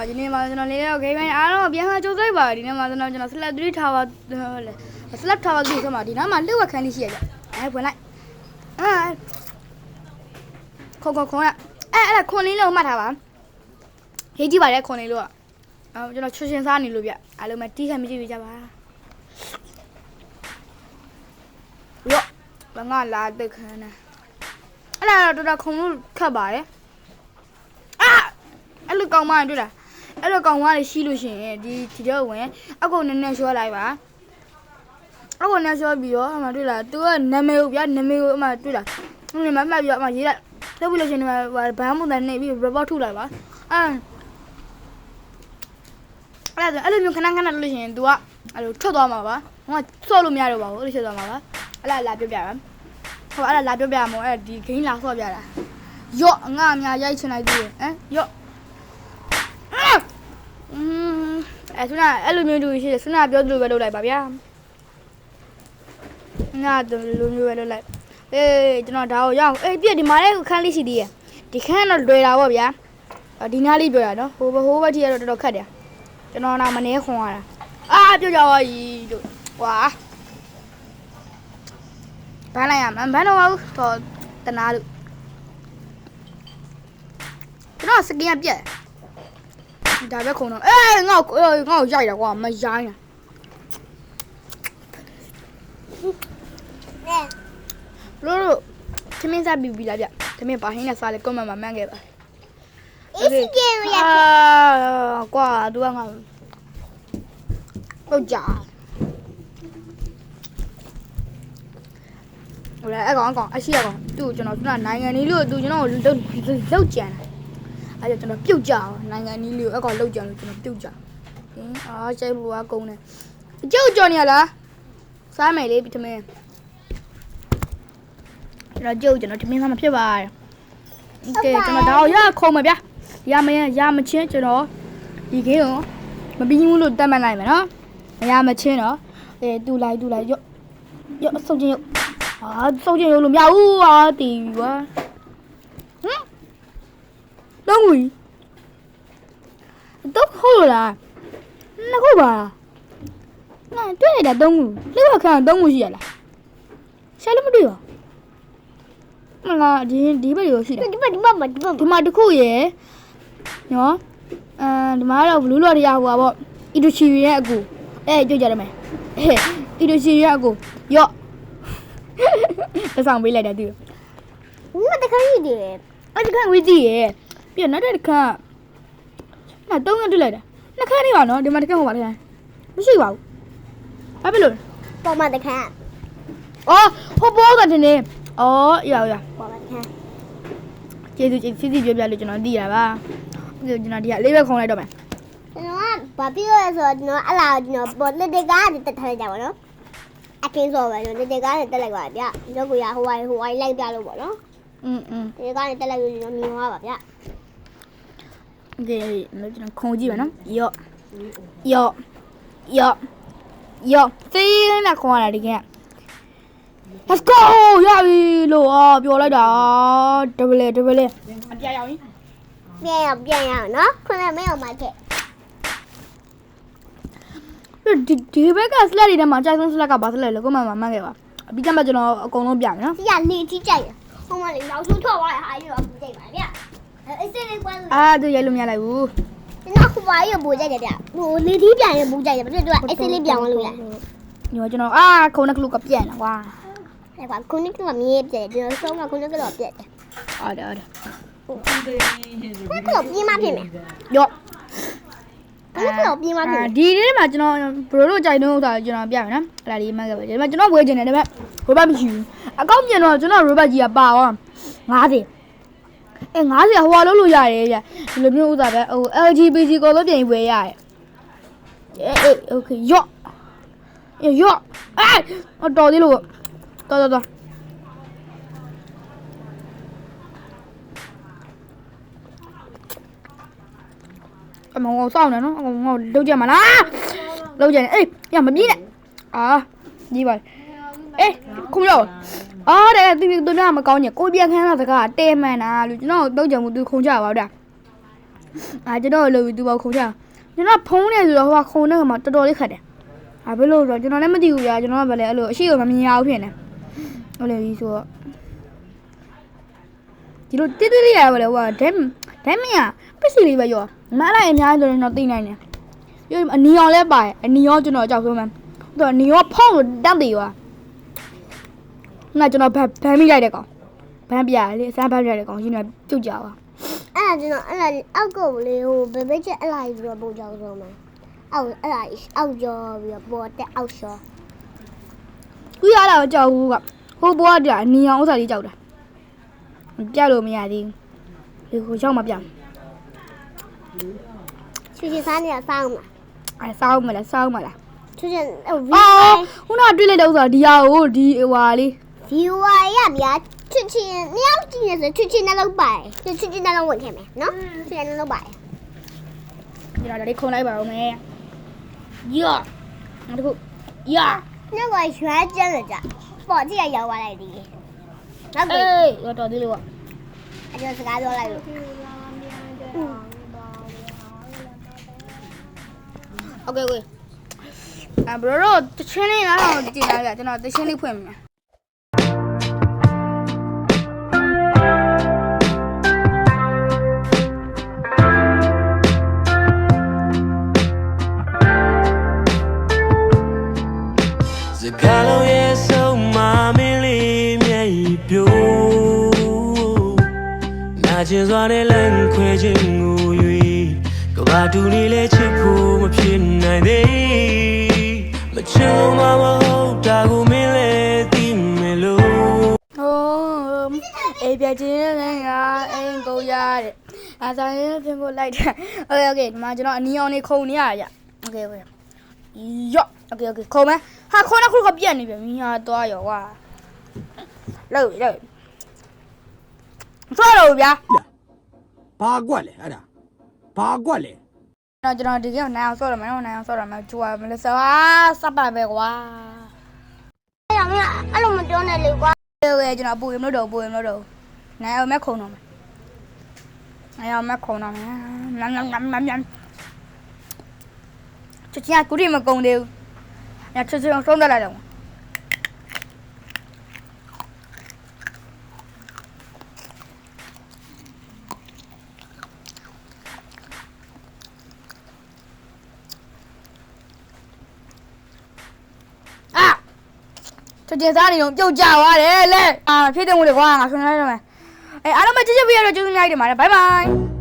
ပါဒီနေ့မှာကျွန်တော်လေးတော့ဂိမ်းပိုင်းအားလုံးပြန်ခါကြိုးစိုက်ပါဒီနေ့မှာကျွန်တော်ဆက်လက်3ထားပါဆက်လက်ထားပါလို့ဆိုမှာဒီနားမှာလှုပ်ဝက်ခန်းလေးရှိရကြဝင်လိုက်ခေါ်ရအဲ့ဒါခွန်လေးလုံးမှတ်ထားပါရေးကြည့်ပါလေခွန်လေးလို့ကျွန်တော်ချွတ်ရှင်စားနေလို့ဗျအားလုံးမတီးခံမကြည့်ကြပါရောဘာငါလာတက်ခန်းနဲ့အဲ့ဒါတော့တော်ခုံလို့ခတ်ပါတယ်အဲ့လိုကောင်မတွေ့လားအဲ့လိုကောင်မလေးရှိလို့ရှိရင်ဒီတော့ဝင်အကုန်နဲ့ရှောလိုက်ပါအကုန်နဲ့ရှောပြီးတော့အမှတွေ့လားသူကနာမည်ကိုဗျာနာမည်ကိုအမှတွေ့လားဒီမှာမှတ်ပြီးတော့အမှရေးလိုက်လုပ်ပြီးလို့ရှိရင်ဘာမှမတန်နေပြီး report ထုတ်လိုက်ပါအဲ့လိုမျိုးခဏလို့ရှိရင် तू ကအဲ့လိုထွက်သွားမှာပါဟိုကဆော့လို့မရတော့ပါဘူးအဲ့လိုဖြစ်သွားမှာပါအဲ့ဒါလာပြပြပါဟိုအဲ့ဒါလာပြပြမို့အဲ့ဒီဂိမ်းလာဆော့ပြတာရော့ငါအများရိုက်ချင်လိုက်သေးတယ်ရော့အဲ့ဆိုတော့အဲ့လိုမျိုးတူရှိတယ်စနာပြောသလိုပဲလုပ်လိုက်ပါဗျာငါတို့လိုမျိုးပဲလုပ်လိုက်ကျွန်တော်ဒါကိုရအောင်ပြည့်ဒီမှာလည်းခန်းလေးရှိသေးတယ်ဒီခန်းတော့လွယ်တာပေါ့ဗျာဒီနားလေးပြောရနော်ဟိုဘက်ထိကတော့တော်တော်ခက်တယ်ကျွန်တော်တော့မနေခွန်ရတာပြောကြပါကြီးတို့ကွာဘန်းလိုက်ရမှာဘန်းတော့တော့တနာလို့ကျွန်တော်စကင်ကပြက်ဒါပဲခုံတော့ငါ့ကိုရိုက်တာကွာမရိုင်းတာလို့သမင်းစားပြီးလာဗျသမင်းပါဟင်းနဲ့စားလေကွန်မမမှန်းခဲ့ပါအေးစကင်ရကွာသူကငါဟုတ်ကြဟိုလေအကောင်အရှိအကောင်သူ့ကျွန်တော်နိုင်ငံကြီးလို့သူကျွန်တော်လောက်ကြံတာအဲ့ကျွန်တော်ပြုတ်ကြအောင်နိုင်ငံကြီးလေးကိုအကောင်လောက်ကြံလို့ကျွန်တော်ပြုတ်ကြကျိုးဘူးကကုန်းတယ်ကျုပ်ကြော်နေရလားစားမယ်လေထမင်းကျွန်တော်ထမင်းစားမဖြစ်ပါโอเคကျွန်တော်ဒါကိုရခုံမယ်ဗျာရမချင်းကျွန်တော်ဒီခင်းကိုမပြီးဘူးလို့တတ်မှတ်လိုက်မယ်နော်ရမချင်းတော့တူလိုက်ရော့စုပ်ချင်းရုပ်စုပ်ချင်းရုပ်လို့မရဘူးတီးကွာတော့ငွေတော့ဟုတ်လားနှစ်ခုပါငါတွေ့လိုက်တာသုံးခုလှုပ်ခါသုံးခုရှိရလားရှာလို့မတွေ့ပါမလားဒီဘက်ရောရှိတယ်ဒီမှာတစ်ခုရယ်နော်ဒီမှာတော့ဘလူးလော်တရားဟိုပါပေါ့အီတိုချီရဲ့အကူကြွကြရမယ်အီတိုချီရဲ့အကူရော့တဆောင်ပေးလိုက်တာသူတခါကြီးတယ်တခါဝေးကြည့်ရယ်ပြီးတော့နောက်တစ်ခါသုံးခါတွေ့လိုက်တာနှစ်ခါနေပါနော်ဒီမှာတစ်ခါဟိုပါတစ်ခါမရှိပါဘူးဘာဖြစ်လို့ပေါ်မှာတစ်ခါဟိုပေါ်ကတည်းရပေါ်မှာတစ်ခါကျေးဇူးစီပြောပြလို့ကျွန်တော်သိရပါကျွန်တော်ဒီကလေးပဲခုံလိုက်တော့မယ်ကျွန်တော်ကဘာဖြစ်လဲဆိုတော့ကျွန်တော်အလားကျွန်တော်ပေါ်လက်တကားတက်ထားလိုက်ကြပါတော့အခင်းစောပဲကျွန်တော်လက်တကားနဲ့တက်လိုက်ပါဗျရုပ်ကိုရဟိုဝိုင်းလိုက်ပြလို့ပေါ့နော်ဒီကားနဲ့တက်လိုက်လို့ကျွန်တော်မြင်သွားပါဗျโอเคကျွန်တော်ခုံကြည့်ပါနော်ယောသိနေခေါ်လာဒီက Let's go ရပြီလို့ပြောလိုက်တာဒဘလေအပြရအောင်ပြန်ရအောင်နော်ခုနကမင်းအောင်မခဲ့ဒီဘက်ကစလက်တွေထဲမှာအကြိုက်ဆုံးစလက်ကဘာစလက်လဲကိုမမှန်ခဲ့ပါအပြီးကျမှကျွန်တော်အကုန်လုံးပြမယ်နော်ဒီကနေထိကြိုက်ဟိုမှာလေနောက်ဆုံးထွက်သွားတဲ့ဟာကြီးတော့ပူကြိုက်ပါဗျအဲ့စလေးကွမ်းသူရိုက်လို့မရလိုက်ဘူးကျွန်တော်ခုပါရပူကြိုက်တယ်ဗျဟိုလေသီးပြန်ရပူကြိုက်တယ်ဘာဖြစ်လို့အဲ့စလေးပြန်ဝင်လို့ရညောကျွန်တော်ခုနကလူကပြက်နေကွာအဲ့ကွာခုနကမြည်ပြက်ကျွန်တော်ဆုံးကခုနကတော့ပြက်တယ်ဟုတ်တယ်ခုနကတော့ပြင်းမဖြစ်မယ်ရော့ခုနကတော့ပြင်းမဖြစ်မယ်ဒီနေ့မှာကျွန်တော်ဘရိုတို့ကြိုက်တော့ဥစ္စာကျွန်တော်ပြမယ်နော်အဲ့ဒါလေးမှတ်ခဲ့ပါဒီမှာကျွန်တော်ဝယ်ချင်တယ်ဒါပေမဲ့ရိုဘတ်မရှိဘူးအကောင့်ပြင်တော့ကျွန်တော်ရိုဘတ်ကြီးကပါအောင်90 50ဟိုလောက်လို့ရတယ်ဗျဒီလိုမျိုးဥစ္စာပဲဟို LGBT ကိုတော့ပြင်ဝယ်ရတယ်โอเคရော့တော်သေးလို့တော်အမောစောင်းနေနော်ငါလုံးကြမှာလားလုံးကြနေရမပြေးနဲ့ကြီးပါခုမလို့တဲ့သူကမကောင်းညကိုပြန်ခန်းတော့တကားတဲမှန်တာလို့ကျွန်တော်တုံးကြမှုသူခုံကြပါဗျာ ကျွန်တော်လို့သူပေါ့ခုံချကျွန်တော်ဖုံးနေဆိုတော့ဟိုကခုံတဲ့ကမှတော်တော်လေးခက်တယ်ဘယ်လိုဆိုတော့ကျွန်တော်လည်းမသိဘူးကြာကျွန်တော်ကလည်းအဲ့လိုအရှိကိုမမြင်ရဘူးဖြစ်နေဟုတ်လေဒီဆိုတော့ဒီလိုတိတိလေးရပါလေဟိုကဒဲမရပစ္စည်းလေးပဲရောမလိုက်အများကြီးဆိုရင်တော့သိနိုင်တယ်ပြီးအနီရောင်လည်းပါတယ်အနီရောကျွန်တော်ကြောက်ဆုံးမှသူကအနီရောဖုံးလို့တက်သေးရောငါကျွန်တော်ဗန်းမိလိုက်တဲ့ကောင်ဗန်းပြလေအစမ်းဗန်းပြတဲ့ကောင်ရှင်ကပြုတ်ကြပါအဲ့ဒါကျွန်တော်အဲ့ဒါအောက်ကိုလေဟိုဘယ်ဘက်ချက်အဲ့လာပြီးတော့ပုံကြောက်ဆုံးမှာအောက်အဲ့ဒါအောက်ကျော်ပြီးတော့ပေါ်တက်အောက်ရှောကူရလာတော့ကြောက်ဘူးကဟိုဘောကအနီရောင်ဥစ္စာလေးကြောက်တာပြလို့မရသေးဘူးဒီကိုရောက်မှပြချွေစားနေရစောင်းမှာစောင်းမလားချွေဟိုခုနကတွေ့လိုက်တဲ့ဥစ္စာဒီဟာကိုဒီဟွာလေးဒီဟွာရဗျာချွေနှစ်ယောက်ကြည့်နေဆိုချွေနှလုံးပါတယ်ချွေနှလုံးဝင်ခဲ့မယ်နော်ချွေနှလုံးပါတယ်ဒီတော့လေးခုံလိုက်ပါဦးမယ်ယောနောက်တစ်ခုယာနောက်ကရွှဲကျန်းကြပေါ်ကြည့်ရရောက်သွားလိုက်ဒီနောက်ကိုတော်သေးလို့အဲ့ဒါစကားပြောလိုက်လို့โอเคဘရိုတော့တချင်းလေးလားတော့ကြည့်လိုက်ကြကျွန်တော်တချင်းလေးဖွင့်မယ်စကားလုံးရဲ့ဆုံးမမင်းလေးမျက်ရည်ပြိုးနာကျင်စွာနဲ့လမ်းခွဲခြင်းကို၍ကဘာတူလေးလဲချစ်ဖို့မဖြစ်နိုင်သေးမချုံမဟုတ်တာကိုမင်းလည်းသိမယ်လို့အေးပြချင်းလည်းအင်းကိုရတဲ့အားစားရင်ပြင်ဖို့လိုက်တယ်โอเคဒီမှာကျွန်တော်အနီအောင်နေခုံနေရရโอเคယောโอเคခုံမယ်ဟာခေါင်းတစ်ခုကပြက်နေပြီမင်းဟာသွားရောကွာလို့ဆော့တော့ဗျာဘာကွက်လဲအဲ့ဒါဘာကွက်လဲကျွန်တော်ဒီကနိုင်အောင်ဆော့ရမယ်နော်နိုင်အောင်ဆော့ရမယ်ကြွားမလို့ဆောစပ်ပါပဲကွာအဲ့ဒါမင်းအဲ့လိုမပြောနဲ့လေကွာကျွန်တော်ပူရင်မလို့တော့နိုင်အောင်မခုံတော့မယ်နိုင်အောင်မခုံတော့မယ်နမ်ချစ်ချာကူရီမကုံသေးဘူးညချစ်ချင်ဆုံးတက်လာတော့ချစ်စားနေတော့ပြုတ်ကြသွားတယ်လေဖြစ်တယ်မို့လေကွာငါဆွနေလိုက်တော့မယ်အားလုံးပဲချစ်ပြရတော့ကျေးဇူးများကြီးတင်ပါတယ်ဘိုင်ဘိုင်